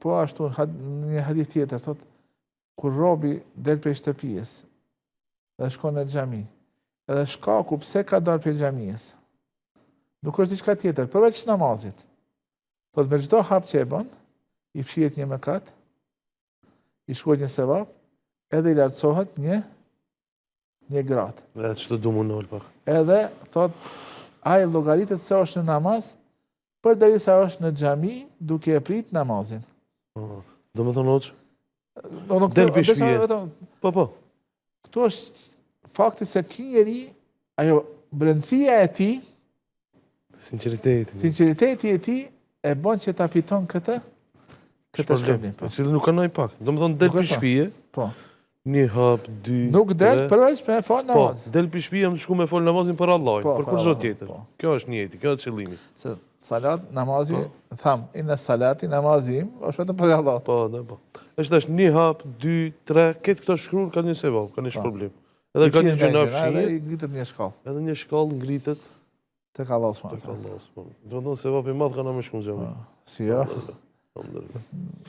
po ashtu në një hadith tjetër, thot, kur robi del prej shtëpijës dhe shkon në xhami, edhe shkaku pse ka dalë prej xhamisë, nuk është diçka tjetër, përveç namazit. Thot, me çdo hap që e bën, i fshihet një mëkat, i shkruhet një sevap, edhe i lartësohet një gratë. Edhe ç'të du më nol pak. Edhe, thot, ai llogaritet se është në namaz, përderisa është në xhami duke e prit namazin. Do më thonë hoq? Del për shpije. Po. Këtu është fakti se ki njeri, ajo brendësia e ti, sinceriteti e ti, e bon që ta fiton këtë shpërblim. Cilë nuk kanoj pak. Do më thonë del për shpije, një hap, dy, nuk del përveç me fal namaz. Del për shpije, më të shku me fal namazin për Allah, për kur zot tjetër. Kjo është njëti, kjo është qëllimi. Se salat, namazi, tham, inë salati, namazim, është vetëm për Allah. Po. është një hap, dy, tre, këtë këto shkrur ka një sevap, ka një shpërblim. Edhe ka një gjëna fshije. Edhe i ngritet një shkallë. Edhe një shkallë ngritet. Tek Allah subhanahu. Do të thonë sevap i madh kanë më shkon xhamin. Si jo?